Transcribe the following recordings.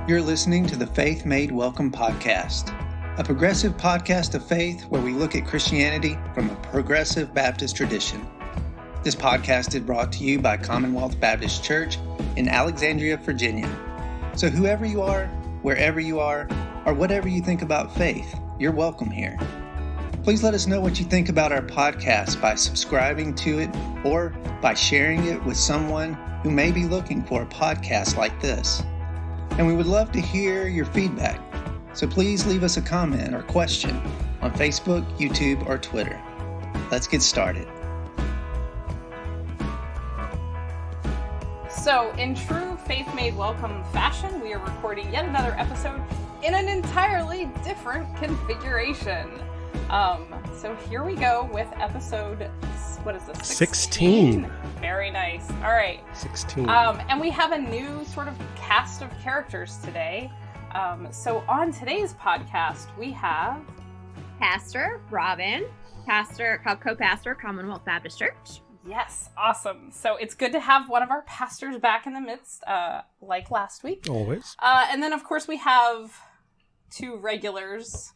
You're listening to the Faith Made Welcome podcast, a progressive podcast of faith where we look at Christianity from a progressive Baptist tradition. This podcast is brought to you by Commonwealth Baptist Church in Alexandria, Virginia. So whoever you are, wherever you are, or whatever you think about faith, you're welcome here. Please let us know what you think about our podcast by subscribing to it or by sharing it with someone who may be looking for a podcast like this. And we would love to hear your feedback. So please leave us a comment or question on Facebook, YouTube, or Twitter. Let's get started. So, in true Faith Made Welcome fashion, we are recording yet another episode in an entirely different configuration. So here we go with episode, what is this? 16. Very nice. All right. 16. And we have a new sort of cast of characters today. So on today's podcast, we have Pastor Robin, co-pastor, Commonwealth Baptist Church. Yes, awesome. So it's good to have one of our pastors back in the midst, like last week. Always. And then, of course, we have two regulars.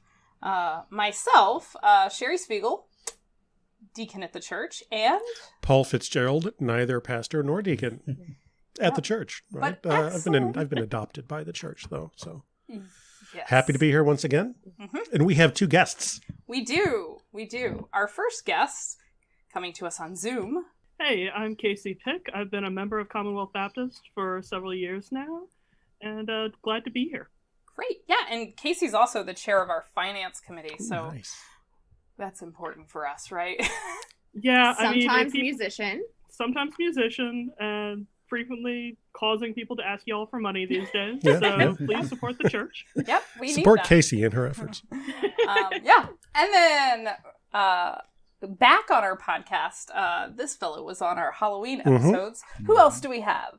Myself, Cheri Spiegel, deacon at the church, and Paul Fitzgerald, neither pastor nor deacon at the church. Right? I've been adopted by the church, though, so yes. Happy to be here once again. Mm-hmm. And we have two guests. We do. Our first guest coming to us on Zoom. Hey, I'm Casey Pick. I've been a member of Commonwealth Baptist for several years now, and glad to be here. Great. Yeah, and Casey's also the chair of our finance committee, so Nice. That's important for us, right? Yeah, Sometimes musician, and frequently causing people to ask y'all for money these days. Yeah. So please support the church. Yep, we need Support that. Casey in her efforts. Yeah, and then back on our podcast, this fellow was on our Halloween episodes. Who else do we have?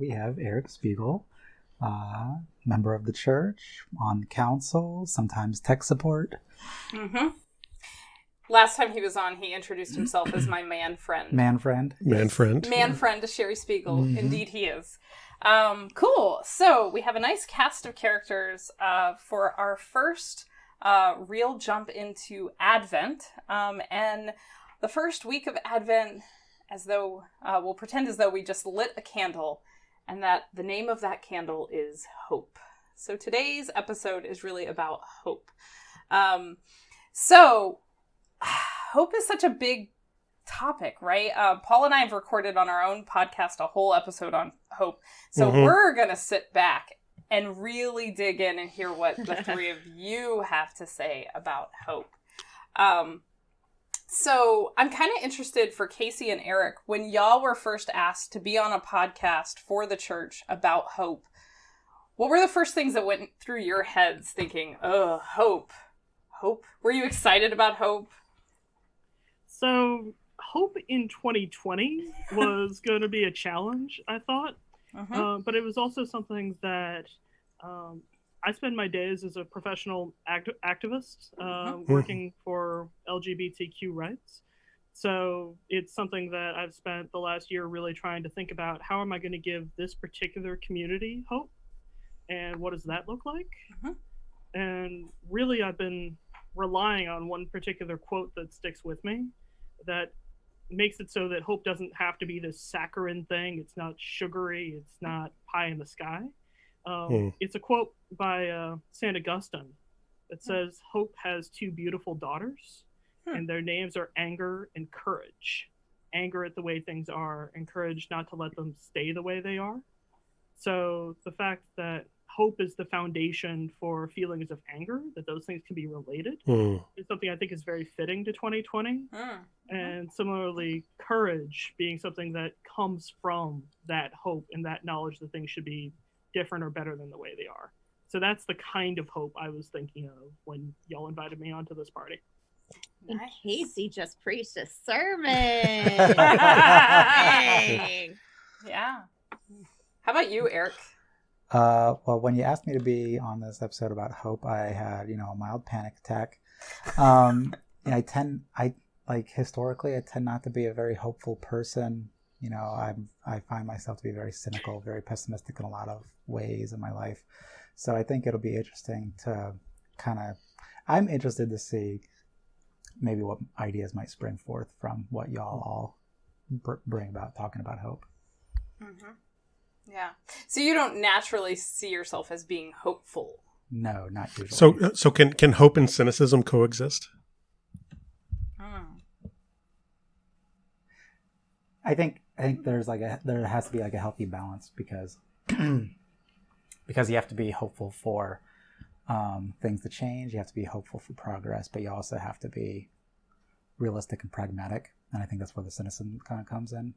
We have Eric Spiegel, member of the church, on council, sometimes tech support. Mm-hmm. Last time he was on, he introduced himself as my man friend. Man friend To Cheri Spiegel. Mm-hmm. Indeed he is. Cool. So we have a nice cast of characters for our first real jump into Advent. And the first week of Advent, as though we'll pretend as though we just lit a candle, and that the name of that candle is hope. So today's episode is really about hope. So hope is such a big topic, right? Paul and I have recorded on our own podcast a whole episode on hope. So we're going to sit back and really dig in and hear what the three of you have to say about hope. So I'm kind of interested for Casey and Eric, when y'all were first asked to be on a podcast for the church about hope, what were the first things that went through your heads thinking, oh, hope? Were you excited about hope? So hope in 2020 was going to be a challenge, I thought. But it was also something that I spend my days as a professional activist working for LGBTQ rights. So it's something that I've spent the last year really trying to think about, how am I going to give this particular community hope? And what does that look like? And really, I've been relying on one particular quote that sticks with me that makes it so that hope doesn't have to be this saccharine thing. It's not sugary. It's not pie in the sky. It's a quote by St. Augustine that says, hope has two beautiful daughters, and their names are anger and courage. Anger at the way things are, and courage not to let them stay the way they are. So the fact that hope is the foundation for feelings of anger, that those things can be related, is something I think is very fitting to 2020. And similarly, courage being something that comes from that hope and that knowledge that things should be different or better than the way they are. So that's the kind of hope I was thinking of when y'all invited me onto this party. In case he just preached a sermon. Yeah. How about you, Eric? Well, when you asked me to be on this episode about hope, I had, a mild panic attack. Historically, I tend not to be a very hopeful person I find myself to be very cynical, very pessimistic in a lot of ways in my life. So I think it'll be interesting to I'm interested to see maybe what ideas might spring forth from what y'all all bring about talking about hope. Mm-hmm. Yeah. So you don't naturally see yourself as being hopeful. No, not usually. So can hope and cynicism coexist? I think there has to be like a healthy balance because you have to be hopeful for things to change. You have to be hopeful for progress, but you also have to be realistic and pragmatic. And I think that's where the cynicism kind of comes in.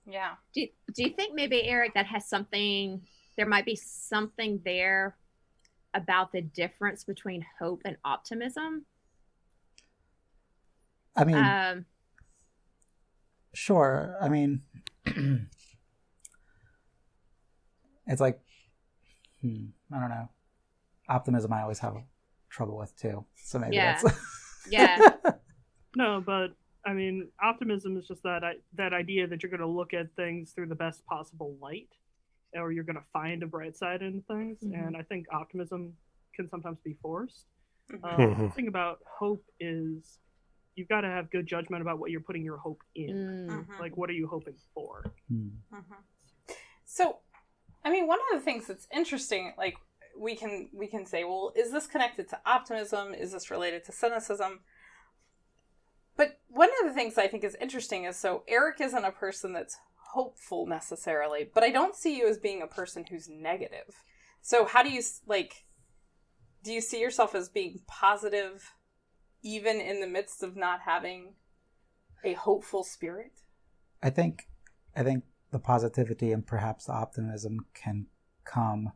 Yeah. Do you think maybe, Eric, that has something? There might be something there about the difference between hope and optimism. I mean, sure. I mean, it's like, I don't know. Optimism I always have trouble with too. So maybe that's... Yeah. No, but I mean, optimism is just that idea that you're going to look at things through the best possible light, or you're going to find a bright side in things. Mm-hmm. And I think optimism can sometimes be forced. The thing about hope is you've got to have good judgment about what you're putting your hope in. Like, what are you hoping for? So, I mean, one of the things that's interesting, like, we can say, well, is this connected to optimism? Is this related to cynicism? But one of the things I think is interesting is, so Eric isn't a person that's hopeful necessarily, but I don't see you as being a person who's negative. So how do you, like, do you see yourself as being positive even in the midst of not having a hopeful spirit? I think the positivity and perhaps the optimism can come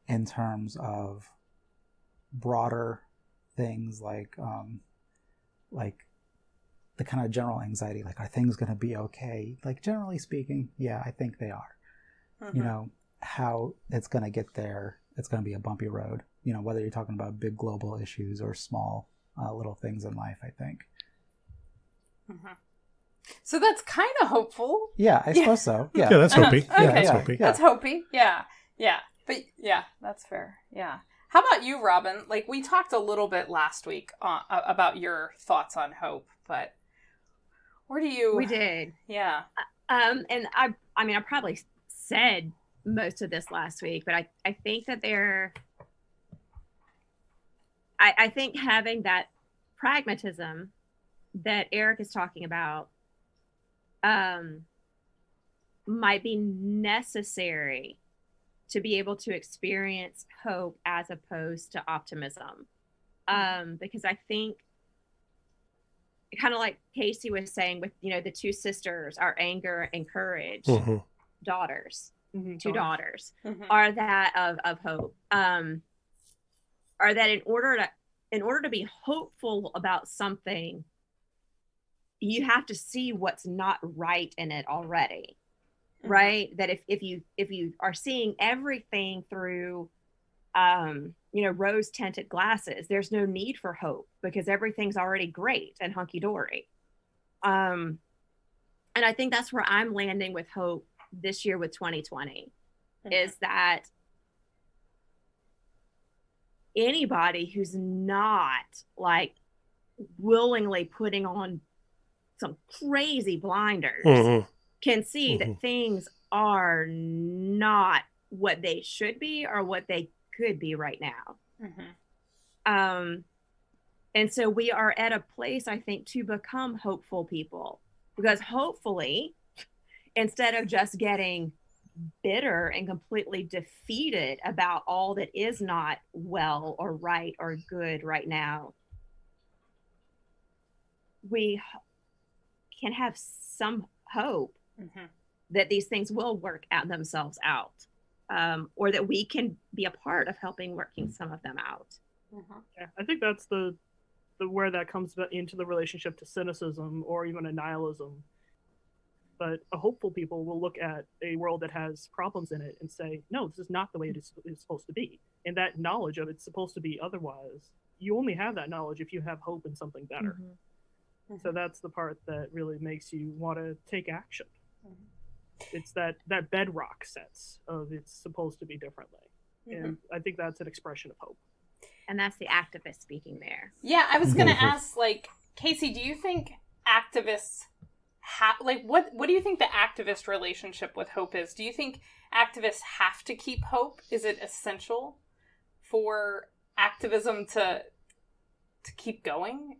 in terms of broader things like the kind of general anxiety, like, are things going to be okay? Like, generally speaking, yeah, I think they are. You know, how it's going to get there, it's going to be a bumpy road, you know, whether you're talking about big global issues or small little things in life, I think. So that's kind of hopeful. Yeah, I suppose so. Yeah, that's hopey. Okay. Yeah, that's hopey. That's hopey. Yeah. But yeah, that's fair. Yeah. How about you, Robin? Like, we talked a little bit last week about your thoughts on hope, but where do you... We did. Yeah. And I mean, I probably said most of this last week, but I think that I think having that pragmatism that Eric is talking about might be necessary to be able to experience hope as opposed to optimism. Because I think, kind of like Casey was saying with, you know, the two sisters, our anger and courage daughters, two daughters, are that of hope. Are that in order to be hopeful about something, you have to see what's not right in it already. Right? That if you are seeing everything through you know, rose tinted glasses, there's no need for hope because everything's already great and hunky-dory. And I think that's where I'm landing with hope this year with 2020 is that anybody who's not like willingly putting on some crazy blinders can see that things are not what they should be or what they could be right now. And so we are at a place, I think, to become hopeful people, because hopefully, instead of just getting bitter and completely defeated about all that is not well or right or good right now, we can have some hope that these things will work out themselves out, or that we can be a part of helping working some of them out. Yeah, I think that's the where that comes into the relationship to cynicism or even a nihilism. But a hopeful people will look at a world that has problems in it and say, no, this is not the way it's supposed to be. And that knowledge of it's supposed to be otherwise, you only have that knowledge if you have hope in something better. So that's the part that really makes you want to take action. It's that bedrock sense of it's supposed to be differently. And I think that's an expression of hope. And that's the activist speaking there. Yeah, I was going to ask, like, Casey, do you think activists what do you think the activist relationship with hope is? Do you think activists have to keep hope? Is it essential for activism to keep going?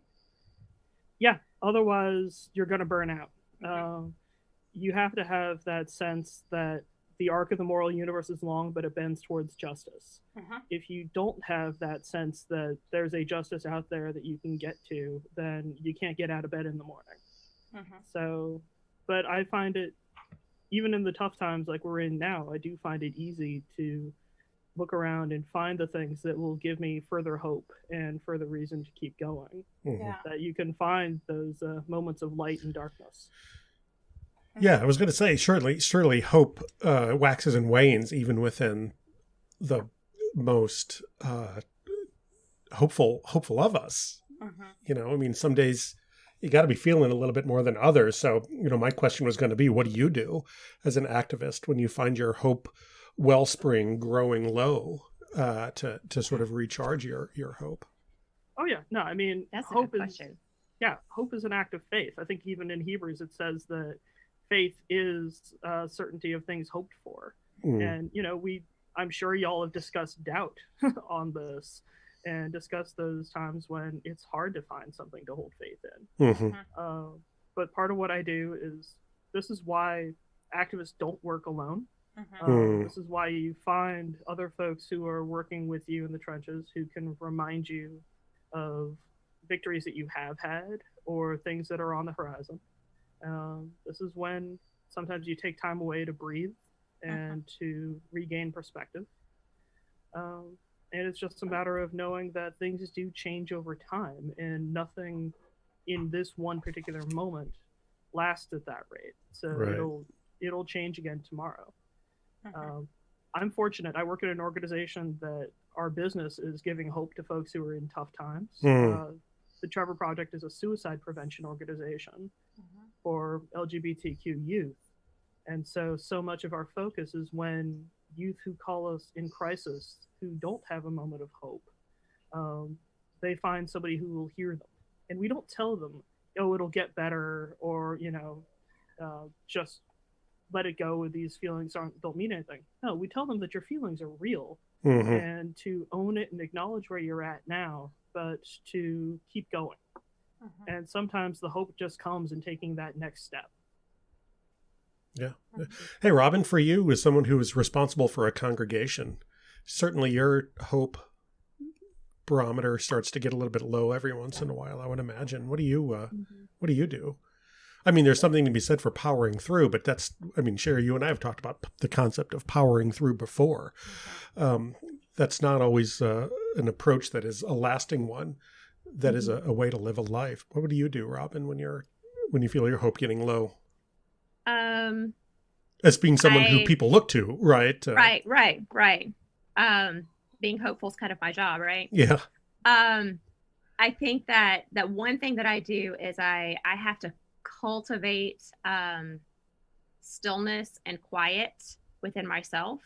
Yeah, otherwise you're going to burn out. You have to have that sense that the arc of the moral universe is long, but it bends towards justice. If you don't have that sense that there's a justice out there that you can get to, then you can't get out of bed in the morning. So, but I find it, even in the tough times like we're in now, I do find it easy to look around and find the things that will give me further hope and further reason to keep going. That you can find those moments of light and darkness. Yeah, I was going to say, surely hope waxes and wanes even within the most hopeful of us. You know, I mean, some days you got to be feeling a little bit more than others. So, you know, my question was going to be, what do you do as an activist when you find your hope wellspring growing low to sort of recharge your hope? Oh yeah, no, I mean, that's hope a good question. Hope is an act of faith. I think even in Hebrews it says that faith is certainty of things hoped for. And, you know, I'm sure y'all have discussed doubt on this and discussed those times when it's hard to find something to hold faith in. But part of what I do is, this is why activists don't work alone. This is why you find other folks who are working with you in the trenches who can remind you of victories that you have had or things that are on the horizon. This is when sometimes you take time away to breathe and to regain perspective. And it's just a matter of knowing that things do change over time, and nothing in this one particular moment lasts at that rate. So it'll change again tomorrow. I'm fortunate. I work at an organization that our business is giving hope to folks who are in tough times. The Trevor Project is a suicide prevention organization for LGBTQ youth. And so much of our focus is when youth who call us in crisis, who don't have a moment of hope, they find somebody who will hear them. And we don't tell them, oh, it'll get better, or, you know, just let it go, these feelings don't mean anything. No, we tell them that your feelings are real, and to own it and acknowledge where you're at now, but to keep going. And sometimes the hope just comes in taking that next step. Yeah. Hey, Robin, for you, as someone who is responsible for a congregation, certainly your hope barometer starts to get a little bit low every once in a while, I would imagine. What do you do? I mean, there's something to be said for powering through, but Cheri, you and I have talked about the concept of powering through before. That's not always an approach that is a lasting one. That is a way to live a life. What do you do, Robin, when you feel your hope getting low? As being someone who people look to, right? Right. Being hopeful is kind of my job, right? Yeah. I think that one thing that I do is I have to cultivate stillness and quiet within myself.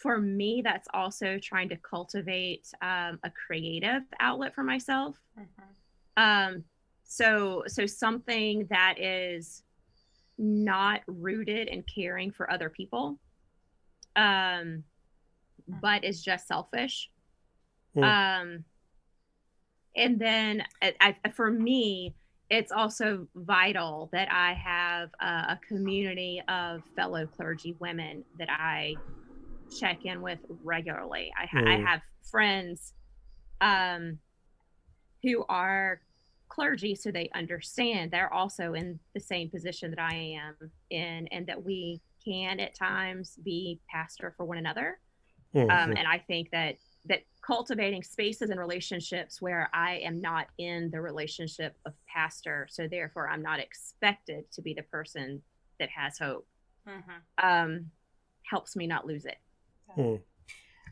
For me, that's also trying to cultivate a creative outlet for myself. So something that is not rooted in caring for other people, but is just selfish. And then for me, it's also vital that I have a community of fellow clergy women that I check in with regularly. I have friends who are clergy, so they understand they're also in the same position that I am in, and that we can at times be pastor for one another. And I think that cultivating spaces and relationships where I am not in the relationship of pastor, so therefore I'm not expected to be the person that has hope, helps me not lose it.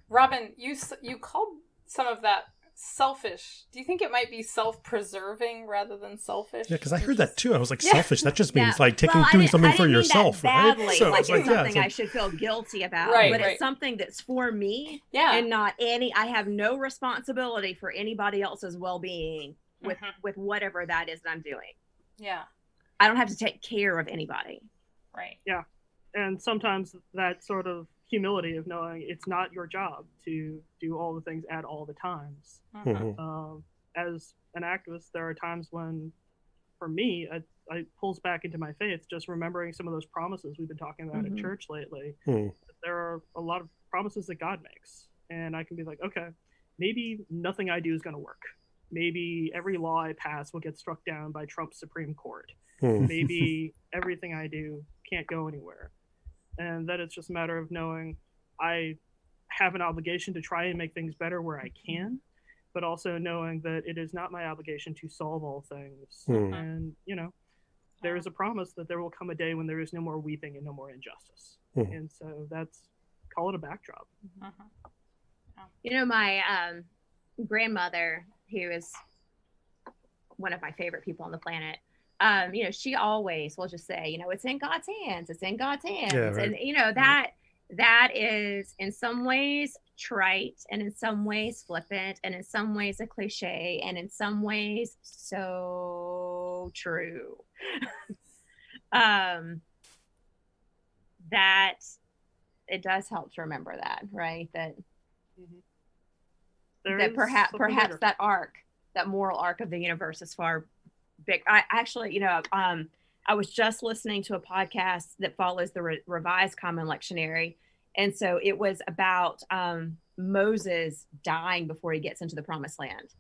Robin, you called some of that selfish. Do you think it might be self-preserving rather than selfish? Yeah, because I heard that too. I was like, selfish. That just means like Well, doing something for mean yourself, that badly, right? So like it's it's something it's like, I should feel guilty about. Right, but right. it's something that's for me. Yeah. And not any. I have no responsibility for anybody else's well-being with whatever that is that I'm doing. Yeah. I don't have to take care of anybody. Right. Yeah. And sometimes that sort of humility of knowing it's not your job to do all the things at all the times. As an activist, there are times when, for me, I pulls back into my faith, just remembering some of those promises we've been talking about at church lately. There are a lot of promises that God makes. And I can be like, okay, maybe nothing I do is going to work. Maybe every law I pass will get struck down by Trump's Supreme Court. Maybe everything I do can't go anywhere. And that it's just a matter of knowing I have an obligation to try and make things better where I can, but also knowing that it is not my obligation to solve all things. And, there is a promise that there will come a day when there is no more weeping and no more injustice. And so call it a backdrop. My grandmother, who is one of my favorite people on the planet, she always will just say, it's in God's hands. It's in God's hands. Yeah, right. And, that is in some ways trite and in some ways flippant and in some ways a cliche and in some ways so true. That it does help to remember that, right? That perhaps that moral arc of the universe is far big. I actually, I was just listening to a podcast that follows the Revised Common Lectionary. And so it was about Moses dying before he gets into the promised land.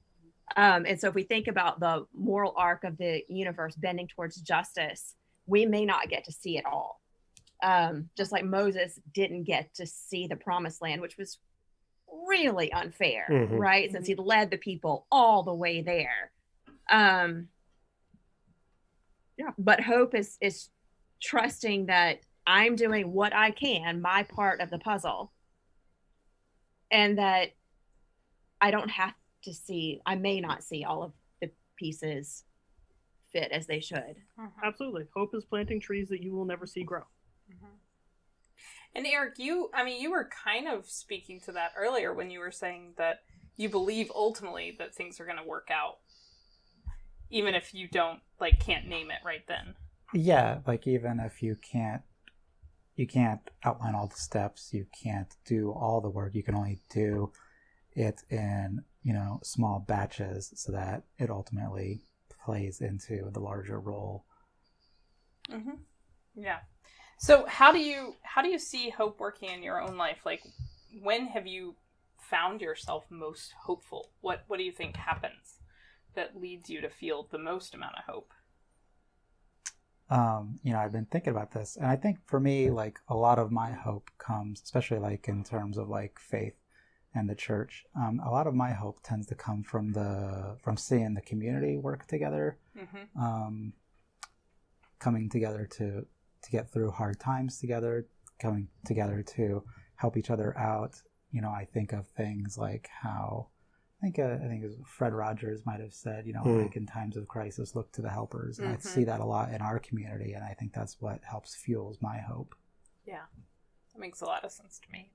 And so if we think about the moral arc of the universe bending towards justice, we may not get to see it all. Just like Moses didn't get to see the promised land, which was really unfair, right? Since he led the people all the way there. But hope is trusting that I'm doing what I can, my part of the puzzle, and that I don't have to see, I may not see all of the pieces fit as they should. Absolutely. Hope is planting trees that you will never see grow. And Eric, you were kind of speaking to that earlier when you were saying that you believe ultimately that things are going to work out, even if you can't name it right then. Yeah, even if you can't outline all the steps, you can't do all the work, you can only do it in, small batches so that it ultimately plays into the larger role. Yeah. So how do you see hope working in your own life? Like, when have you found yourself most hopeful? What do you think happens that leads you to feel the most amount of hope? I've been thinking about this, and I think for me, a lot of my hope comes, especially in terms of faith and the church. A lot of my hope tends to come from seeing the community work together, coming together to get through hard times together, coming together to help each other out. I think of things like how I think it was Fred Rogers might have said, in times of crisis, look to the helpers. And I see that a lot in our community, and I think that's what helps fuels my hope. Yeah, that makes a lot of sense to me.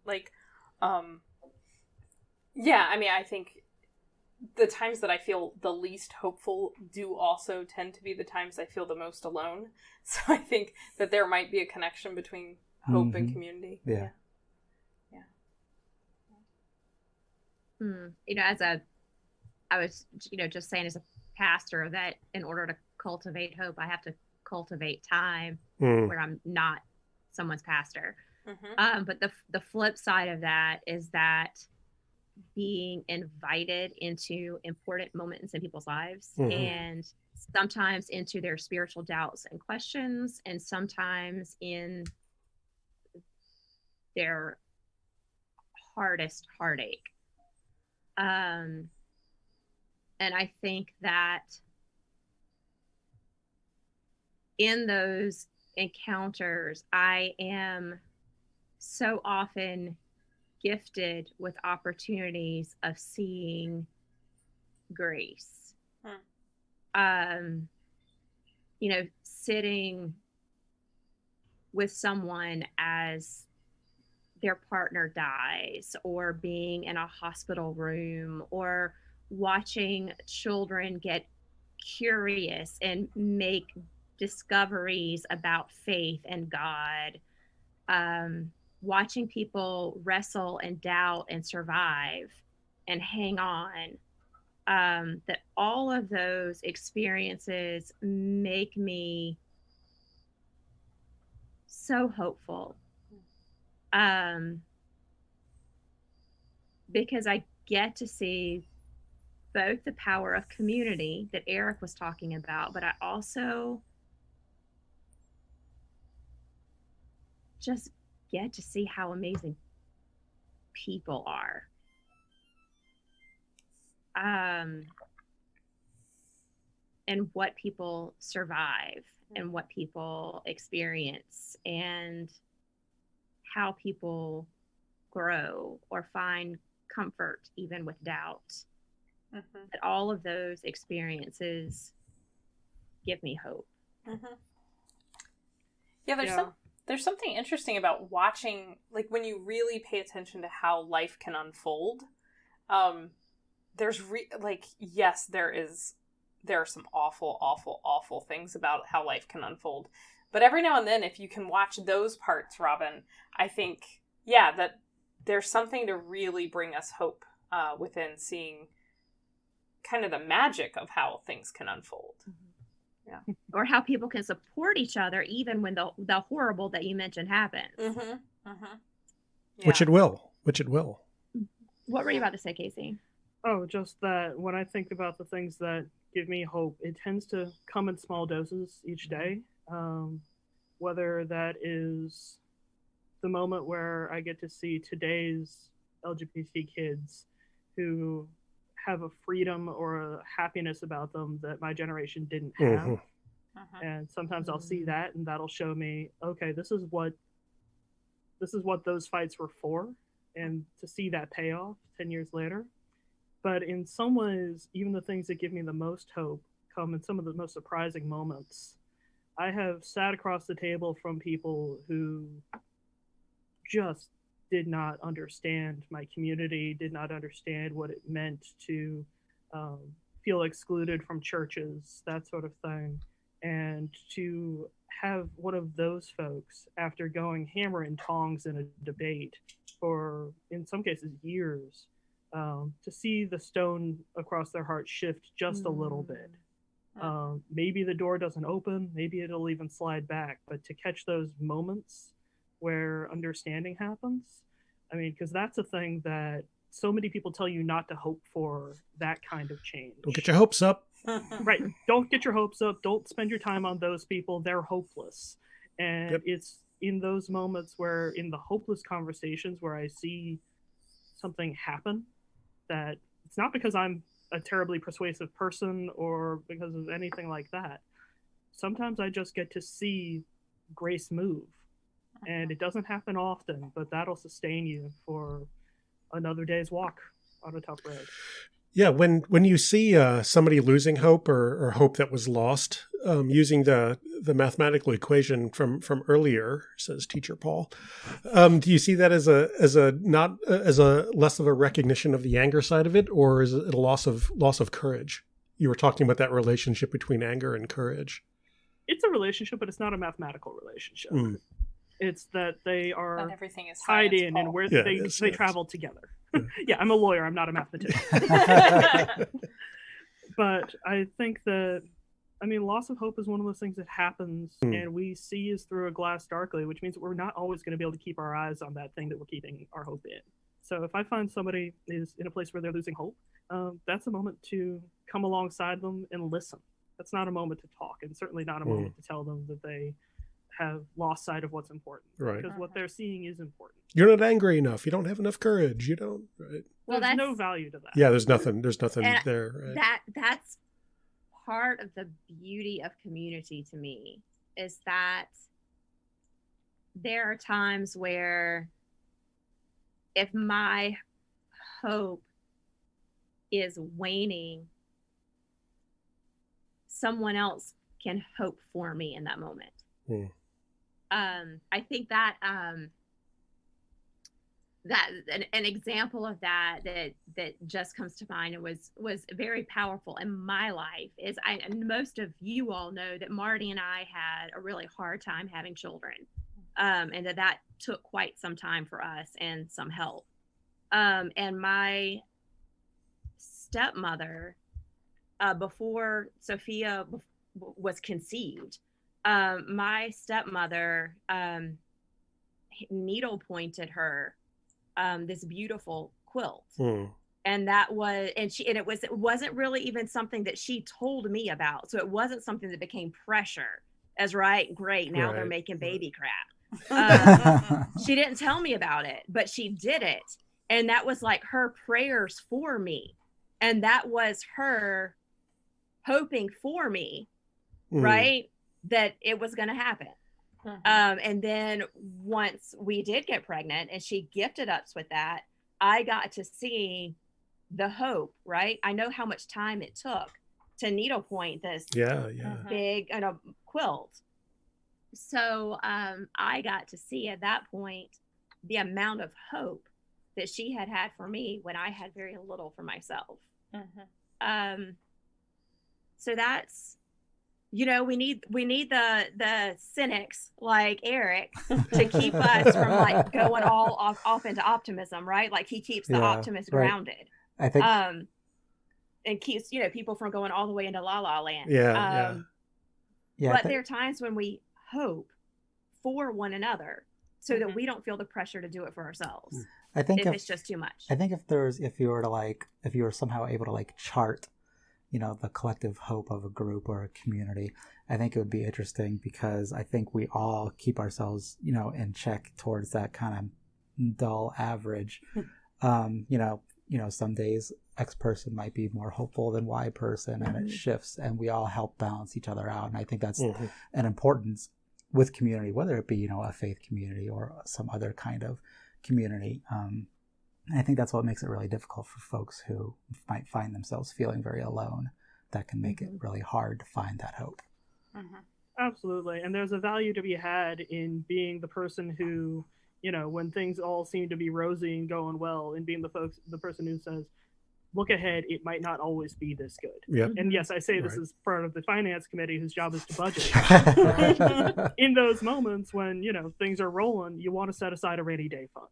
I think the times that I feel the least hopeful do also tend to be the times I feel the most alone. So I think that there might be a connection between hope and community. Yeah. I was, just saying as a pastor that in order to cultivate hope, I have to cultivate time where I'm not someone's pastor. But the flip side of that is that being invited into important moments in people's lives and sometimes into their spiritual doubts and questions, and sometimes in their hardest heartache. And I think that in those encounters, I am so often gifted with opportunities of seeing grace. Hmm. You know, sitting with someone as their partner dies, or being in a hospital room, or watching children get curious and make discoveries about faith and God, watching people wrestle and doubt and survive and hang on, that all of those experiences make me so hopeful, because I get to see both the power of community that Eric was talking about, but I also just get to see how amazing people are. And what people survive and what people experience and how people grow or find comfort even with doubt. That all of those experiences give me hope. Yeah, there's something interesting about watching, like when you really pay attention to how life can unfold. There's yes, there are some awful things about how life can unfold. But every now and then, if you can watch those parts, Robin, I think, that there's something to really bring us hope within seeing kind of the magic of how things can unfold. Yeah. Or how people can support each other even when the horrible that you mentioned happens. Yeah. Which it will. What were you about to say, Casey? Oh, just that when I think about the things that give me hope, it tends to come in small doses each day. Whether that is the moment where I get to see today's LGBT kids who have a freedom or a happiness about them that my generation didn't have. And sometimes I'll see that, and that'll show me, okay, this is what those fights were for, and to see that payoff 10 years later. But in some ways, even the things that give me the most hope come in some of the most surprising moments. I have sat across the table from people who just did not understand my community, did not understand what it meant to feel excluded from churches, that sort of thing. And to have one of those folks, after going hammer and tongs in a debate for, in some cases, years, to see the stone across their heart shift just a little bit. Maybe the door doesn't open, maybe it'll even slide back, but to catch those moments where understanding happens, I mean, because that's a thing that so many people tell you not to hope for, that kind of change. Don't get your hopes up. Right. Don't get your hopes up. Don't spend your time on those people. They're hopeless. And it's in those moments where, in the hopeless conversations, where I see something happen, that it's not because I'm a terribly persuasive person or because of anything like that. Sometimes I just get to see grace move. And it doesn't happen often, but that'll sustain you for another day's walk on a tough road. Yeah, when you see somebody losing hope or hope that was lost, using the mathematical equation from earlier, says Teacher Paul, do you see that as a less of a recognition of the anger side of it, or is it a loss of courage? You were talking about that relationship between anger and courage. It's a relationship, but it's not a mathematical relationship. It's that they are everything is tied science, in, Paul. and where Yeah, they travel together. Yeah, I'm a lawyer. I'm not a mathematician. But I think that, I mean, loss of hope is one of those things that happens, and we see is through a glass darkly, which means we're not always going to be able to keep our eyes on that thing that we're keeping our hope in. So if I find somebody is in a place where they're losing hope, that's a moment to come alongside them and listen. That's not a moment to talk, and certainly not a moment to tell them that they have lost sight of what's important. Right. Because what they're seeing is important. You're not angry enough. You don't have enough courage. You don't. Right. Well, There's no value to that. Yeah, there's nothing and there. Right? That's part of the beauty of community to me, is that there are times where if my hope is waning someone else can hope for me in that moment. I think that that an example of that just comes to mind and was very powerful in my life is and most of you all know that Marty and I had a really hard time having children, and that took quite some time for us and some help. And my stepmother, before Sophia was conceived, my stepmother needle pointed her this beautiful quilt. And that was, it wasn't really even something that she told me about. So it wasn't something that became pressure as great. Now they're making baby crap. She didn't tell me about it, but she did it. And that was like her prayers for me. And that was her hoping for me, right? That it was going to happen. And then once we did get pregnant and she gifted us with that, I got to see the hope, right? I know how much time it took to needlepoint this big quilt. So I got to see at that point the amount of hope that she had for me when I had very little for myself. So that's, we need the cynics like Eric to keep us from like going all off into optimism, right? Like he keeps the optimist grounded. I think, and keeps people from going all the way into la la land. But there are times when we hope for one another so that we don't feel the pressure to do it for ourselves. I think if it's just too much. I think if you were somehow able to like chart, the collective hope of a group or a community, I think it would be interesting because I think we all keep ourselves, in check towards that kind of dull average. Some days X person might be more hopeful than Y person, and it shifts, and we all help balance each other out. And I think that's an importance with community, whether it be, a faith community or some other kind of community. And I think that's what makes it really difficult for folks who might find themselves feeling very alone. That can make it really hard to find that hope. Absolutely. And there's a value to be had in being the person who, when things all seem to be rosy and going well, and being the person who says, look ahead, it might not always be this good. Yep. And yes, I say this is part of the finance committee whose job is to budget. In those moments when, things are rolling, you want to set aside a rainy day fund.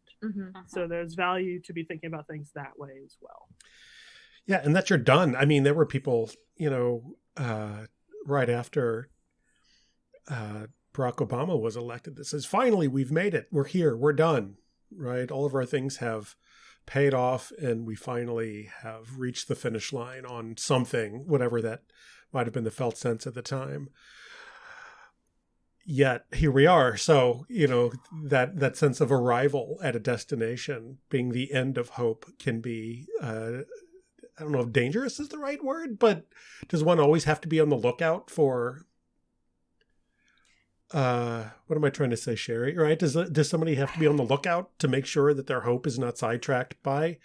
So there's value to be thinking about things that way as well. Yeah, and that you're done. I mean, there were people, right after Barack Obama was elected that says, finally, we've made it. We're here. We're done. Right? All of our things have paid off, and we finally have reached the finish line on something, whatever that might have been the felt sense at the time. Yet here we are. So, that sense of arrival at a destination being the end of hope can be, I don't know if dangerous is the right word, but does one always have to be on the lookout for, what am I trying to say, Cheri? Right? Does somebody have to be on the lookout to make sure that their hope is not sidetracked by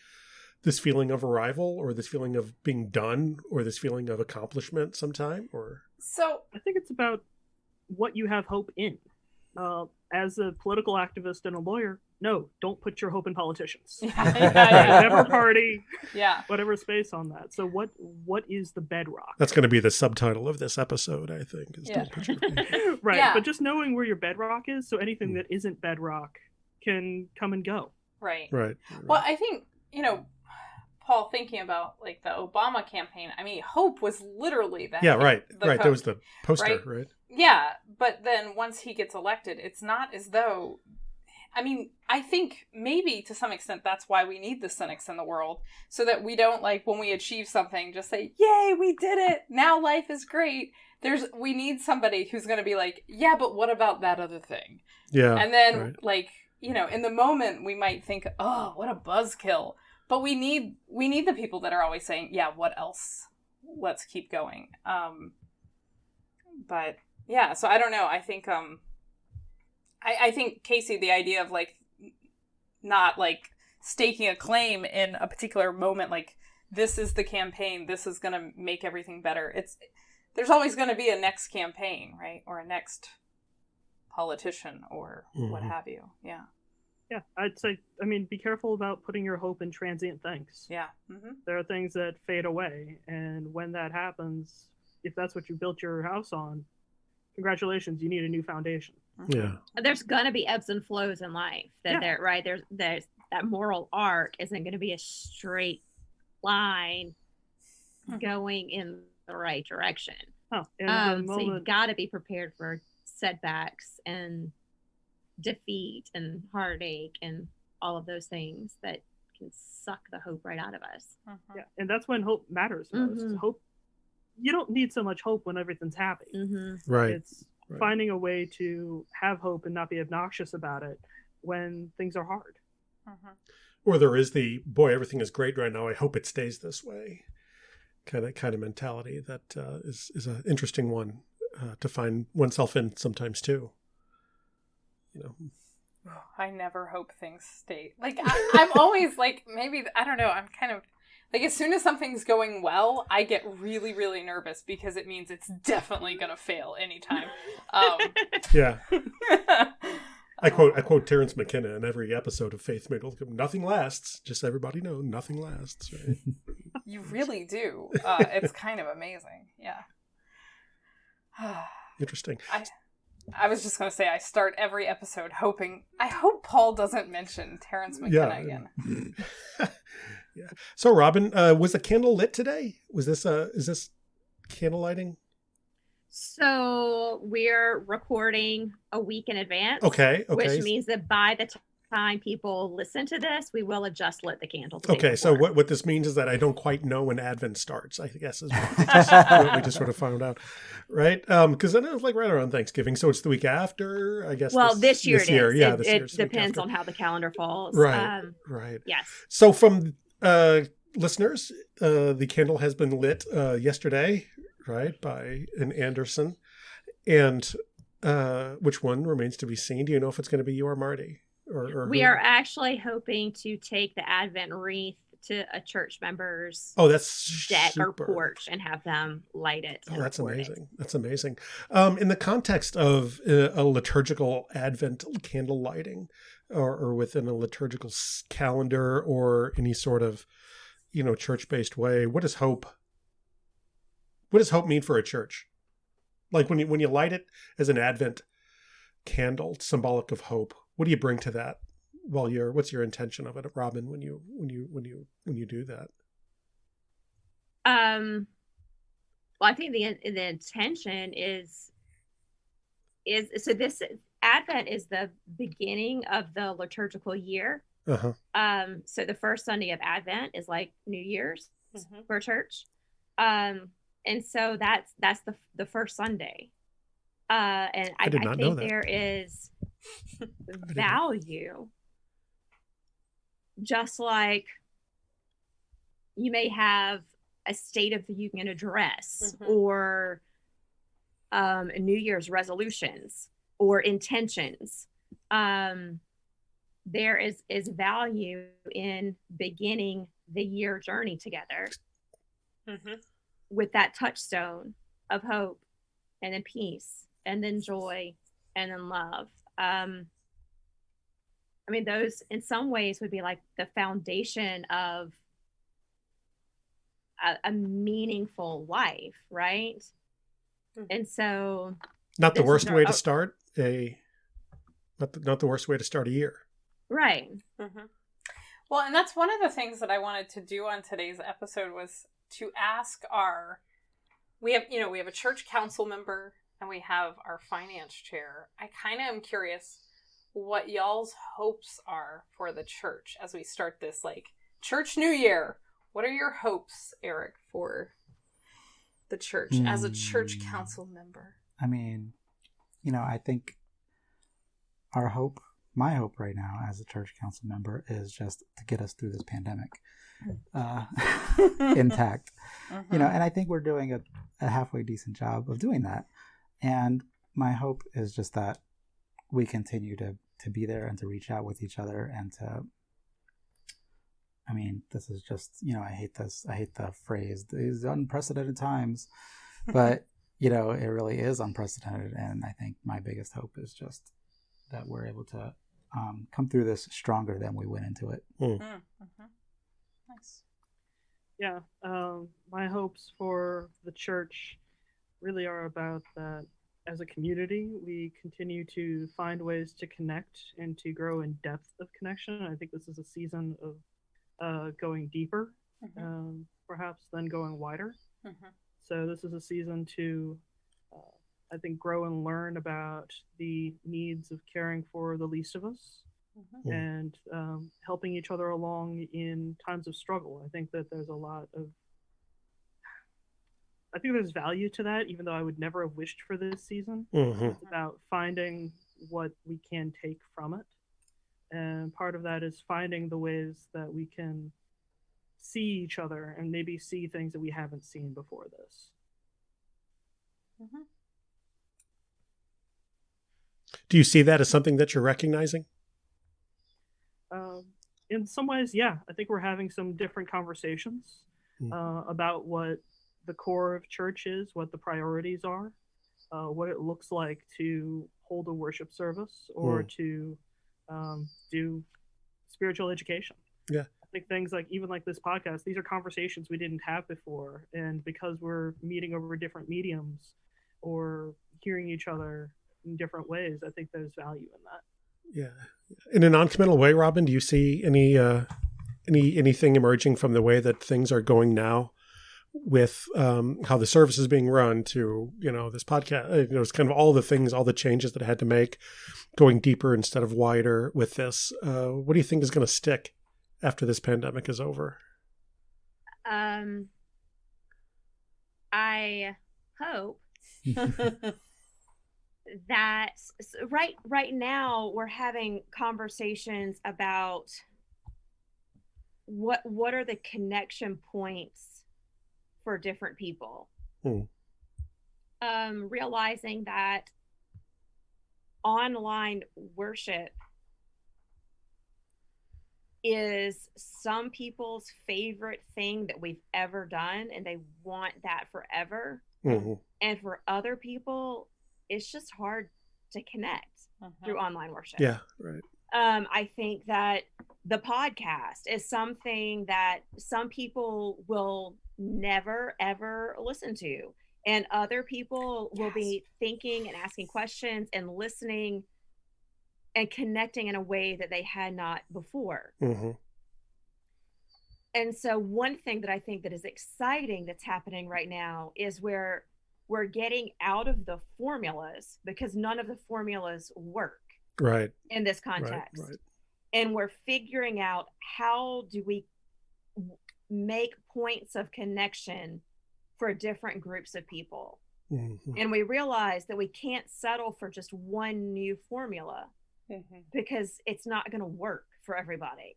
this feeling of arrival, or this feeling of being done, or this feeling of accomplishment sometime? Or so I think it's about what you have hope in. As a political activist and a lawyer, no, don't put your hope in politicians. Whatever party, whatever space on that. So what is the bedrock? That's going to be the subtitle of this episode, I think. Is don't put your... Right, but just knowing where your bedrock is, so anything that isn't bedrock can come and go. Right. Right. Well, I think, Paul, thinking about like the Obama campaign, I mean, hope was literally that. Yeah, right. Right. That was the poster, right? Yeah. But then once he gets elected, it's not as though, I mean, I think maybe to some extent that's why we need the cynics in the world, so that we don't, like, when we achieve something, just say, yay, we did it. Now life is great. We need somebody who's going to be like, yeah, but what about that other thing? Yeah. And then like, in the moment we might think, oh, what a buzzkill. But we need the people that are always saying, yeah, what else? Let's keep going. But yeah, so I don't know. I think, I think, Casey, the idea of like not like staking a claim in a particular moment, like this is the campaign, this is going to make everything better. there's always going to be a next campaign, right? Or a next politician or what have you. Yeah. Yeah, I'd say, be careful about putting your hope in transient things. Yeah. There are things that fade away. And when that happens, if that's what you built your house on, congratulations, you need a new foundation. Yeah. There's going to be ebbs and flows in life. There's that moral arc isn't going to be a straight line going in the right direction. So you got to be prepared for setbacks and defeat and heartache and all of those things that can suck the hope right out of us. Yeah, and that's when hope matters most. Hope, you don't need so much hope when everything's happy. Right. It's finding a way to have hope and not be obnoxious about it when things are hard. Or there is the, boy, everything is great right now, I hope it stays this way kind of mentality that is an interesting one to find oneself in sometimes too. I never hope things stay. Like, I'm always like, maybe, I don't know, I'm kind of, like, as soon as something's going well, I get really, really nervous because it means it's definitely going to fail anytime. Yeah. I quote Terrence McKenna in every episode of Faith Made Welcome. Nothing lasts. Just everybody know, nothing lasts. Right? You really do. It's kind of amazing. Yeah. Interesting. I was just going to say, I start every episode hoping, I hope Paul doesn't mention Terrence McKenna again. Yeah. So, Robin, was the candle lit today? Is this candle lighting? So we're recording a week in advance. Okay. Which means that by the time people listen to this, we will have just lit the candle. Okay, so what this means is that I don't quite know when Advent starts, I guess is what we just sort of found out. Right? Because I know it's like right around Thanksgiving, so it's the week after, I guess. Well, this year it is. Yeah, it depends on how the calendar falls. Right. Right. Yes. So from listeners, the candle has been lit yesterday, right, by an Anderson. And which one remains to be seen? Do you know if it's going to be you or Marty? Or we are actually hoping to take the Advent wreath to a church member's deck or porch and have them light it. Oh, that's amazing. That's amazing. In the context of a liturgical Advent candle lighting or within a liturgical calendar or any sort of, church-based way, what does hope mean for a church? Like when you light it as an Advent candle, symbolic of hope, what do you bring to that? What's your intention of it, Robin, when you do that? Well, I think the intention is so this Advent is the beginning of the liturgical year. So the first Sunday of Advent is like New Year's for church. And so that's the first Sunday. And I think there is value, just like you may have a State of the Union address or New Year's resolutions or intentions. There is value in beginning the year journey together with that touchstone of hope and then peace and then joy and then love. Those in some ways would be like the foundation of a meaningful life, right? And so not the worst way to start not the worst way to start a year. Right. Well, and that's one of the things that I wanted to do on today's episode was to ask we have a church council member and we have our finance chair. I kind of am curious what y'all's hopes are for the church as we start this church new year. What are your hopes, Eric, for the church as a church council member? I think my hope right now as a church council member is just to get us through this pandemic intact. And I think we're doing a halfway decent job of doing that. And my hope is just that we continue to be there and to reach out with each other and to, this is just, I hate the phrase, these unprecedented times, but you know, it really is unprecedented. And I think my biggest hope is just that we're able to come through this stronger than we went into it. Nice. Yeah, my hopes for the church really are about that as a community, we continue to find ways to connect and to grow in depth of connection. I think this is a season of going deeper, perhaps than going wider. So this is a season to, I think, grow and learn about the needs of caring for the least of us and helping each other along in times of struggle. I think that there's a lot of, I think there's value to that, even though I would never have wished for this season. It's about finding what we can take from it. And part of that is finding the ways that we can see each other and maybe see things that we haven't seen before this. Do you see that as something that you're recognizing? In some ways, yeah. I think we're having some different conversations about what the core of church is, what the priorities are, what it looks like to hold a worship service or to do spiritual education. Yeah. I think things like, even like this podcast, these are conversations we didn't have before. And because we're meeting over different mediums or hearing each other in different ways, I think there's value in that. Yeah. In a non-committal way, Robin, do you see anything emerging from the way that things are going now with how the service is being run to, you know, this podcast, it's kind of all the things, all the changes that I had to make, going deeper instead of wider with this? What do you think is going to stick after this pandemic is over? I hope that right now we're having conversations about what are the connection points for different people. Realizing that online worship is some people's favorite thing that we've ever done, and they want that forever. And for other people, it's just hard to connect through online worship. Yeah, right. I think that the podcast is something that some people will never, ever listen to. And other people will be thinking and asking questions and listening and connecting in a way that they had not before. And so one thing that I think that is exciting that's happening right now is where we're getting out of the formulas, because none of the formulas work in this context. Right. And we're figuring out, how do we make points of connection for different groups of people? And we realize that we can't settle for just one new formula because it's not going to work for everybody.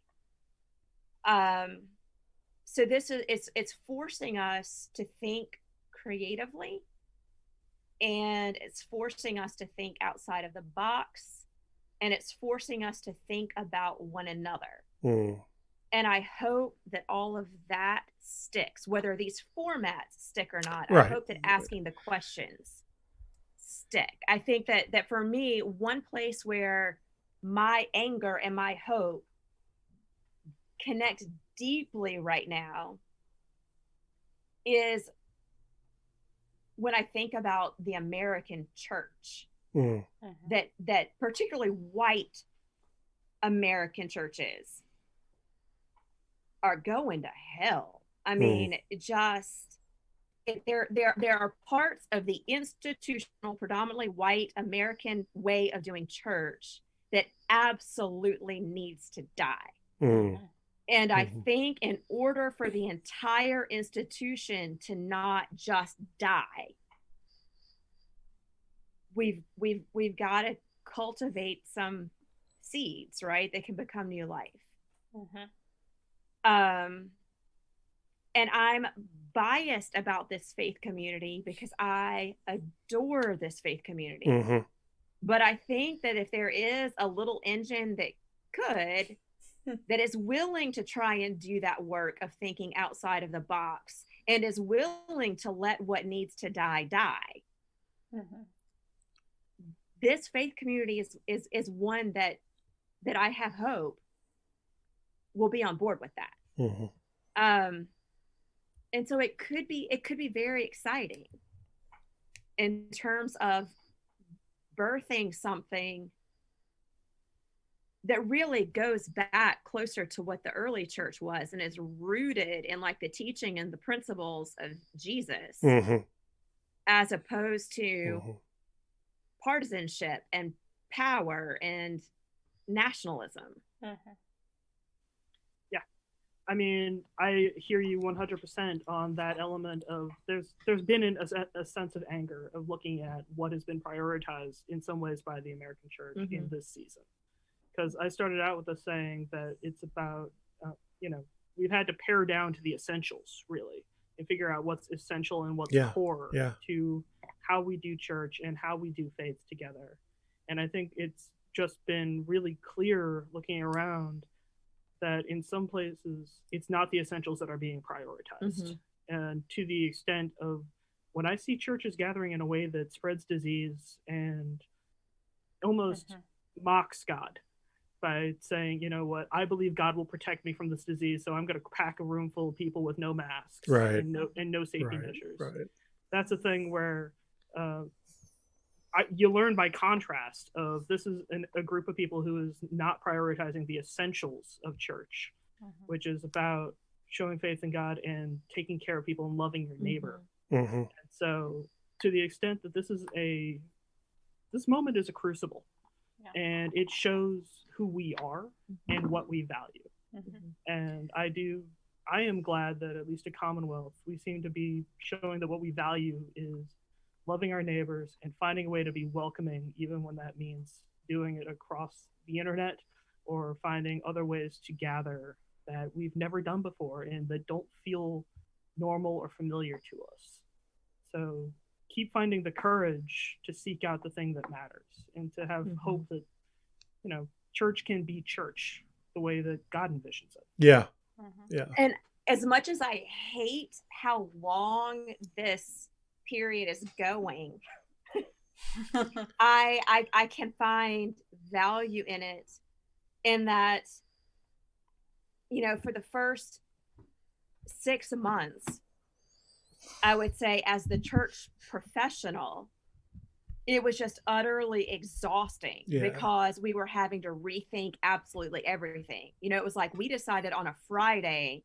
So this is, it's forcing us to think creatively, and it's forcing us to think outside of the box, and it's forcing us to think about one another. And I hope that all of that sticks, whether these formats stick or not. I hope that asking the questions stick. I think that for me, one place where my anger and my hope connect deeply right now is when I think about the American church, that particularly white American churches are going to hell. I mean, there are parts of the institutional, predominantly white American way of doing church that absolutely needs to die. And I think in order for the entire institution to not just die, we've got to cultivate some seeds, right? That can become new life. And I'm biased about this faith community because I adore this faith community. But I think that if there is a little engine that is willing to try and do that work of thinking outside of the box and is willing to let what needs to die, this faith community is one that I have hope will be on board with that. And so it could be very exciting in terms of birthing something that really goes back closer to what the early church was and is rooted in like the teaching and the principles of Jesus, as opposed to partisanship and power and nationalism. Yeah, I mean, I hear you 100% on that element of there's been a sense of anger of looking at what has been prioritized in some ways by the American church in this season. Because I started out with a saying that it's about, we've had to pare down to the essentials, really, and figure out what's essential and what's core to how we do church and how we do faith together. And I think it's just been really clear looking around that in some places, it's not the essentials that are being prioritized. And to the extent of when I see churches gathering in a way that spreads disease and almost mocks God, by saying, you know what, I believe God will protect me from this disease, so I'm going to pack a room full of people with no masks and no safety measures. That's a thing where you learn by contrast of this is a group of people who is not prioritizing the essentials of church, which is about showing faith in God and taking care of people and loving your neighbor. And so to the extent that this moment is a crucible, and it shows who we are and what we value. And I am glad that at least at Commonwealth, we seem to be showing that what we value is loving our neighbors and finding a way to be welcoming, even when that means doing it across the internet or finding other ways to gather that we've never done before and that don't feel normal or familiar to us. So keep finding the courage to seek out the thing that matters and to have hope that, church can be church the way that God envisions it. Yeah. And as much as I hate how long this period is going, I can find value in it, in that, for the first 6 months, I would say as the church professional, it was just utterly exhausting because we were having to rethink absolutely everything. It was like we decided on a Friday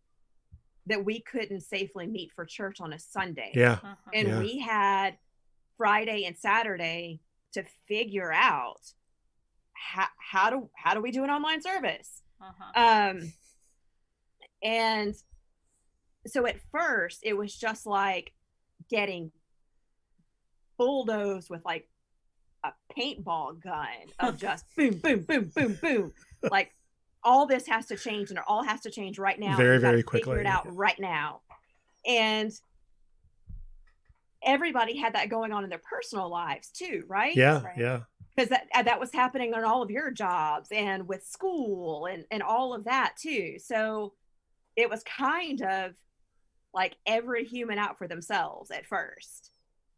that we couldn't safely meet for church on a Sunday. And we had Friday and Saturday to figure out how do we do an online service. And so at first it was just like getting bulldozed with like a paintball gun of just boom, boom, boom, boom, boom. Like all this has to change, and it all has to change right now. Very, very quickly. Figure it out right now. And everybody had that going on in their personal lives too, right? Yeah. Because that was happening on all of your jobs and with school and all of that too. So it was kind of like every human out for themselves at first.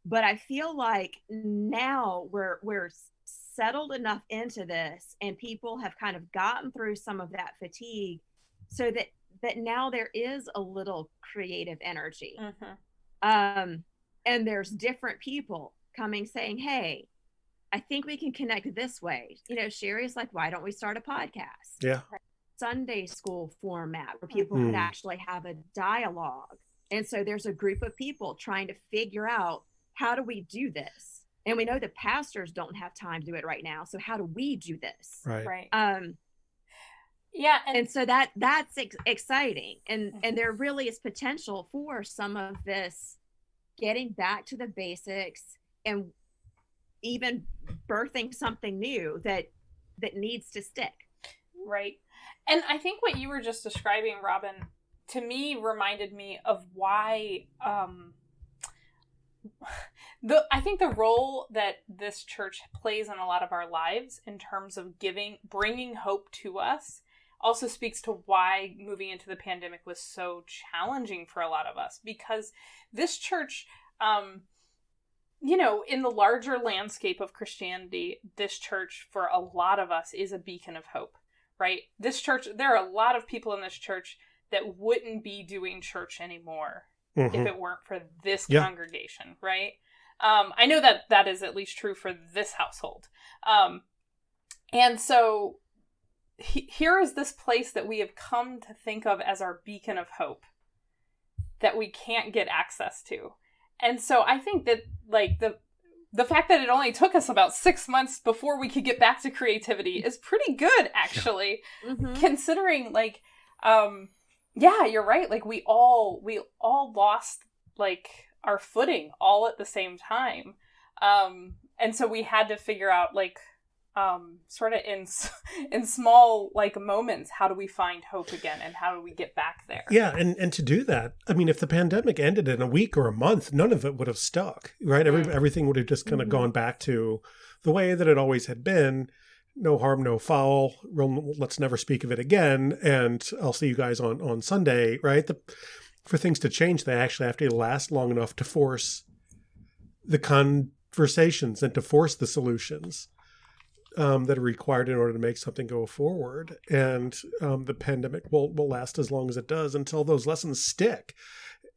But I feel like now we're settled enough into this, and people have kind of gotten through some of that fatigue, so that now there is a little creative energy. And there's different people coming saying, hey, I think we can connect this way. Cheri's like, why don't we start a podcast? Sunday school format where people could actually have a dialogue. And so there's a group of people trying to figure out, how do we do this? And we know the pastors don't have time to do it right now. So how do we do this? Right. And so that's exciting. And there really is potential for some of this getting back to the basics and even birthing something new that needs to stick. Right. And I think what you were just describing, Robin, to me reminded me of why I think the role that this church plays in a lot of our lives in terms of bringing hope to us also speaks to why moving into the pandemic was so challenging for a lot of us, because this church, in the larger landscape of Christianity, this church, for a lot of us, is a beacon of hope, right? This church, there are a lot of people in this church that wouldn't be doing church anymore if it weren't for this congregation, right? I know that is at least true for this household. And so here is this place that we have come to think of as our beacon of hope that we can't get access to. And so I think that, like, the fact that it only took us about 6 months before we could get back to creativity is pretty good, actually, considering, like, you're right. Like, we all lost, like, our footing all at the same time. And so we had to figure out, like, sort of in small, like, moments, how do we find hope again, and how do we get back there? Yeah, and to do that, I mean, if the pandemic ended in a week or a month, none of it would have stuck, right? Everything would have just kind of gone back to the way that it always had been. No harm, no foul. Let's never speak of it again. And I'll see you guys on Sunday, right? For things to change, they actually have to last long enough to force the conversations and to force the solutions that are required in order to make something go forward. And the pandemic will last as long as it does until those lessons stick.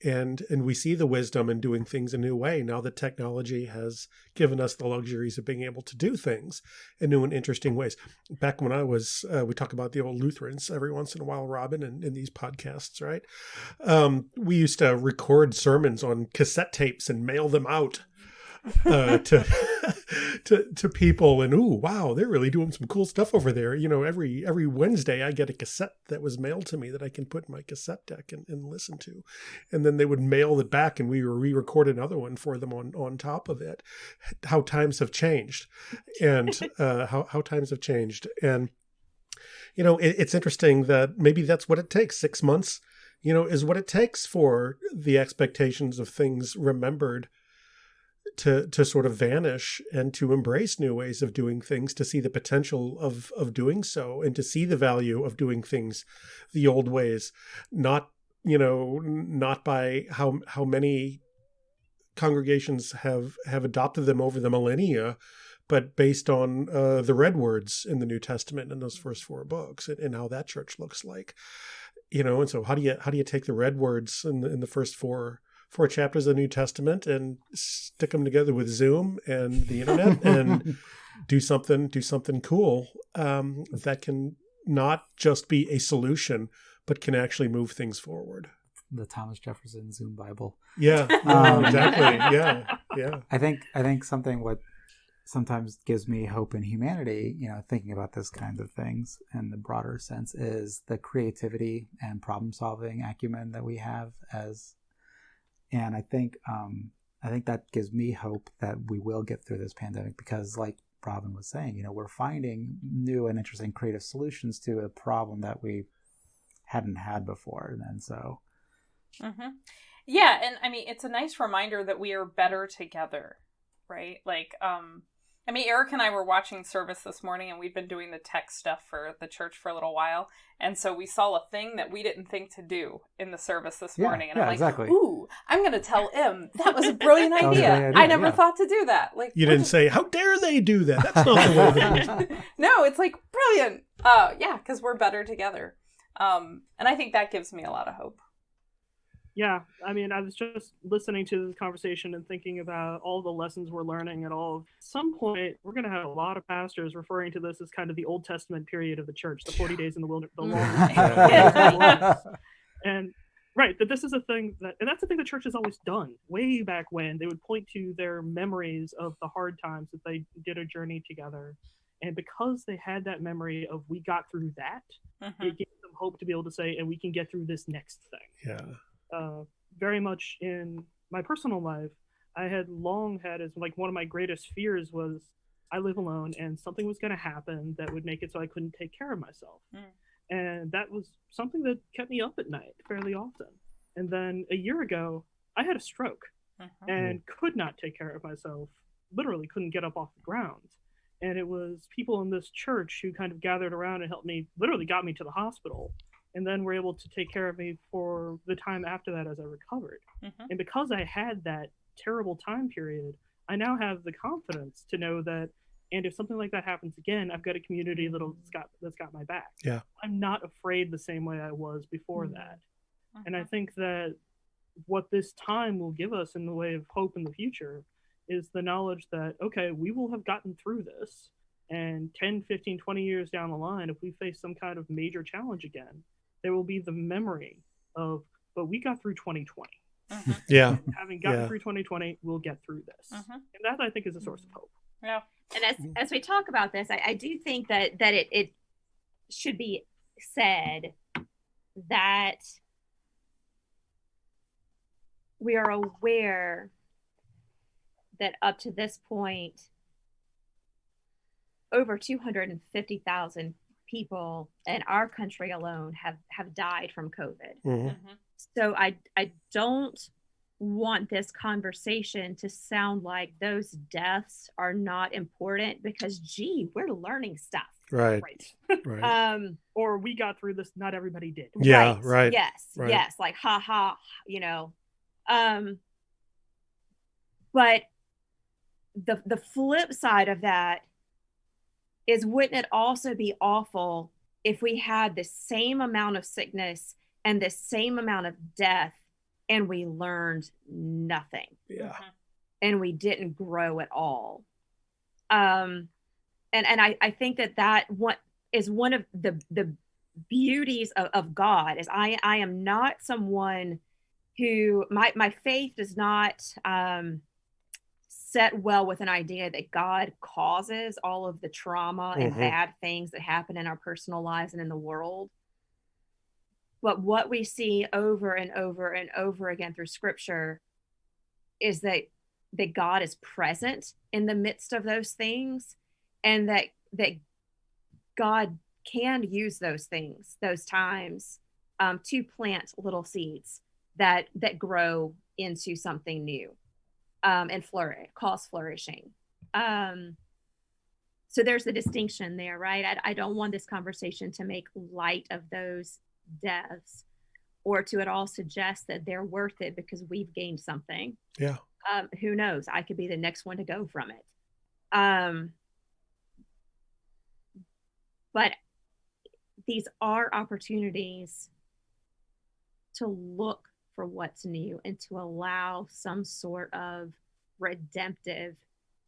And we see the wisdom in doing things a new way now that technology has given us the luxuries of being able to do things in new and interesting ways. Back when I was, we talk about the old Lutherans every once in a while, Robin, in these podcasts, right? We used to record sermons on cassette tapes and mail them out to people, and wow, they're really doing some cool stuff over there. Every Wednesday I get a cassette that was mailed to me that I can put in my cassette deck and listen to, and then they would mail it back, and we would re-record another one for them on top of it. How times have changed, and how times have changed, and it's interesting that maybe that's what it takes. 6 months, is what it takes for the expectations of things remembered to sort of vanish, and to embrace new ways of doing things, to see the potential of doing so, and to see the value of doing things the old ways, not by how many congregations have adopted them over the millennia, but based on the red words in the New Testament in those first 4 books, and how that church looks like. And so how do you take the red words in the first four chapters of the New Testament and stick them together with Zoom and the internet and do something cool that can not just be a solution, but can actually move things forward. The Thomas Jefferson Zoom Bible. Yeah, exactly. Yeah. I think something what sometimes gives me hope in humanity, thinking about this kind of things in the broader sense, is the creativity and problem solving acumen that we have and I think that gives me hope that we will get through this pandemic, because, like Robin was saying, we're finding new and interesting creative solutions to a problem that we hadn't had before. And so, yeah, and I mean, it's a nice reminder that we are better together, right? Like, Eric and I were watching service this morning, and we've been doing the tech stuff for the church for a little while. And so we saw a thing that we didn't think to do in the service this morning. And I'm like, exactly. Ooh, I'm going to tell him that was a brilliant idea. I never thought to do that. Like, you didn't say, how dare they do that? That's not the way they do it. No, it's like, brilliant. Yeah, because we're better together. And I think that gives me a lot of hope. Yeah, I mean, I was just listening to this conversation and thinking about all the lessons we're learning at all. At some point, we're going to have a lot of pastors referring to this as kind of the Old Testament period of the church, the 40 days in the wilderness. And right, that this is a thing and that's a thing the church has always done. Way back when, they would point to their memories of the hard times that they did a journey together. And because they had that memory of, we got through that, it gave them hope to be able to say, and we can get through this next thing. Yeah. Very much in my personal life, I had long had as like one of my greatest fears was I live alone and something was going to happen that would make it so I couldn't take care of myself. And that was something that kept me up at night fairly often. And then a year ago, I had a stroke and could not take care of myself, literally couldn't get up off the ground. And it was people in this church who kind of gathered around and helped me, literally got me to the hospital. And then were able to take care of me for the time after that as I recovered. And because I had that terrible time period, I now have the confidence to know that, and if something like that happens again, I've got a community that's got my back. Yeah. I'm not afraid the same way I was before that. Mhm. And I think that what this time will give us in the way of hope in the future is the knowledge that, okay, we will have gotten through this. And 10, 15, 20 years down the line, if we face some kind of major challenge again, there will be the memory of, but we got through 2020. Mhm. Yeah. Having gotten through 2020, we'll get through this. Mhm. And that, I think, is a source of hope. Yeah. And as we talk about this, I do think that it should be said that we are aware that up to this point, over 250,000 people in our country alone have died from COVID. Mm-hmm. Mhm. So I don't want this conversation to sound like those deaths are not important, because gee, we're learning stuff. Right. Right. Or we got through this, not everybody did. Yeah. Right. Yes. Right. Yes. Like, ha ha, you know. But the flip side of that is, wouldn't it also be awful if we had the same amount of sickness and the same amount of death and we learned nothing? Yeah. Mhm. And we didn't grow at all. And I think that what is one of the beauties of God is I am not someone who my faith does not set well with an idea that God causes all of the trauma and bad things that happen in our personal lives and in the world. But what we see over and over and over again through scripture is that God is present in the midst of those things, and that God can use those things, those times, to plant little seeds that grow into something new, and cause flourishing. So there's the distinction there, right? I don't want this conversation to make light of those deaths, or to at all suggest that they're worth it because we've gained something. Yeah. Who knows? I could be the next one to go from it. But these are opportunities to look for what's new and to allow some sort of redemptive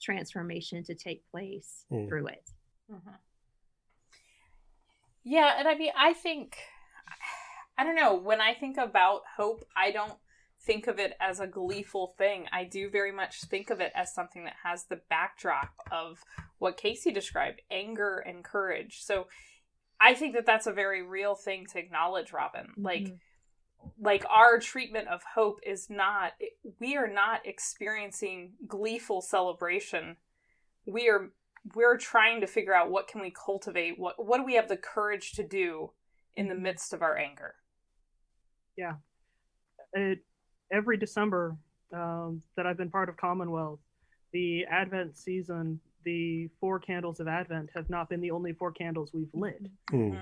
transformation to take place through it. Mhm. Yeah, and I mean, I don't know, when I think about hope, I don't think of it as a gleeful thing. I do very much think of it as something that has the backdrop of what Casey described, anger and courage. So I think that that's a very real thing to acknowledge, Robin. Like our treatment of hope is not, we are not experiencing gleeful celebration. We're trying to figure out, what can we cultivate? What do we have the courage to do in the midst of our anger? Yeah. Every December that I've been part of Commonwealth, the Advent season, the 4 candles of Advent have not been the only 4 candles we've lit.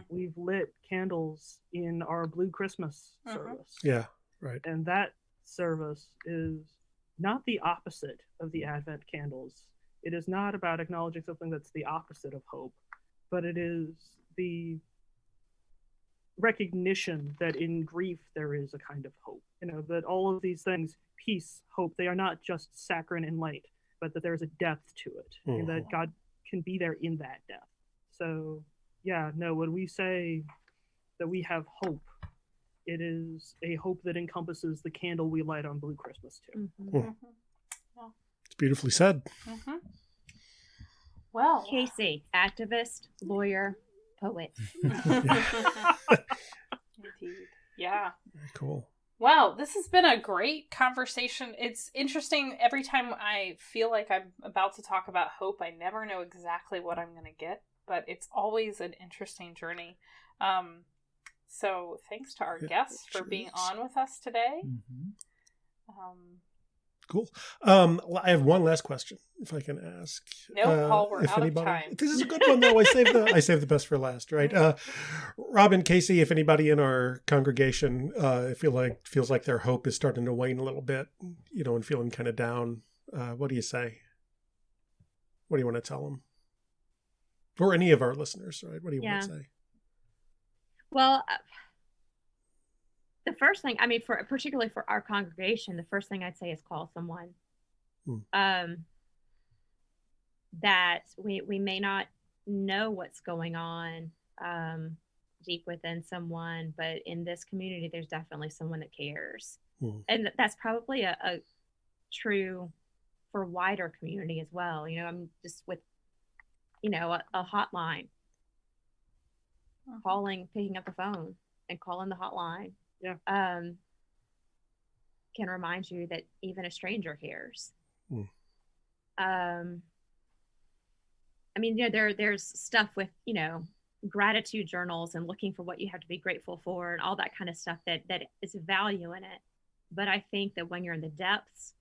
We've lit candles in our Blue Christmas service. Yeah, right. And that service is not the opposite of the Advent candles. It is not about acknowledging something that's the opposite of hope, but it is the recognition that in grief there is a kind of hope. You know, that all of these things, peace, hope, they are not just saccharine and light, but that there's a depth to it, and that God can be there in that depth. So, yeah, no, when we say that we have hope, it is a hope that encompasses the candle we light on Blue Christmas too. It's beautifully said. Well, Casey, activist, lawyer, poet. Indeed. Yeah. Very cool. Wow, this has been a great conversation. It's interesting. Every time I feel like I'm about to talk about hope, I never know exactly what I'm going to get, but it's always an interesting journey. So thanks to our guests for being on with us today. Cool. I have one last question, if I can ask. No, Paul, we're out of time. This is a good one, though. I saved the best for last, right? Robin, Casey, if anybody in our congregation feels like their hope is starting to wane a little bit, and feeling kind of down, what do you say? What do you want to tell them? Or any of our listeners, right? What do you want to say? Well, the first thing, I mean, particularly for our congregation, the first thing I'd say is call someone. That we may not know what's going on deep within someone, but in this community, there's definitely someone that cares. And that's probably a true for wider community as well. You know, I'm just with, you know, a hotline, picking up the phone and calling the hotline. Yeah. Can remind you that even a stranger cares. I mean, you know, there's stuff with, you know, gratitude journals and looking for what you have to be grateful for and all that kind of stuff that is value in it. But I think that when you're in the depths,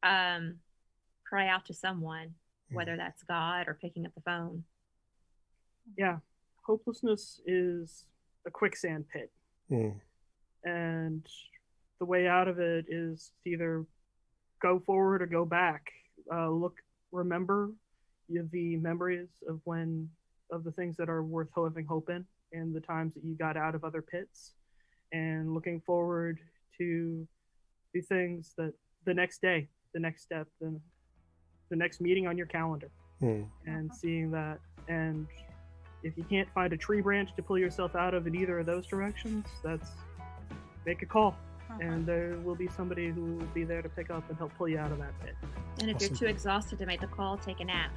cry out to someone, whether that's God or picking up the phone. Yeah. Hopelessness is a quicksand pit. And the way out of it is to either go forward or go back. Remember the memories of the things that are worth having hope in, and the times that you got out of other pits, and looking forward to the things that the next day, the next step, the next meeting on your calendar, and seeing that. And if you can't find a tree branch to pull yourself out of in either of those directions, make a call. And there will be somebody who will be there to pick up and help pull you out of that pit. And if you're too exhausted to make the call, take a nap.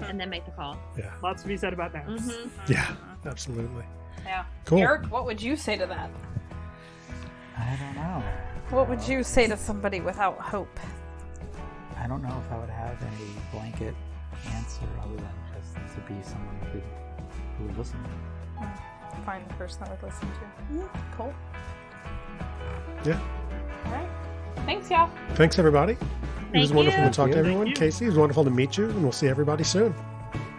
And then make the call. Yeah. Lots to be said about naps. Yeah, absolutely. Yeah. Cool. Eric, what would you say to that? I don't know. What would you say to somebody without hope? I don't know if I would have any blanket answer other than just to be someone who would listen. Find the person that would listen to you. Cool. Yeah. All right. Thanks, y'all. Thanks, everybody. It was wonderful to talk to Thank everyone. you. Casey, it was wonderful to meet you, and we'll see everybody soon.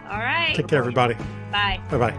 All right. Take care, everybody. Bye. Bye-bye.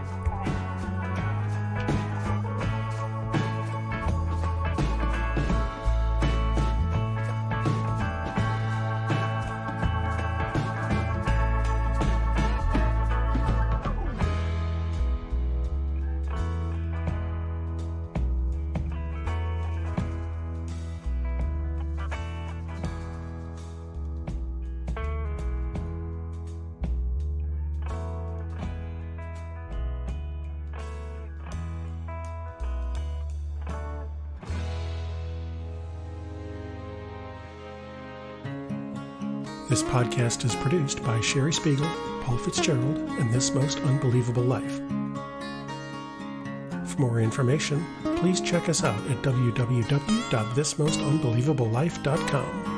This podcast is produced by Cheri Spiegel, Paul Fitzgerald, and This Most Unbelievable Life. For more information, please check us out at www.thismostunbelievablelife.com.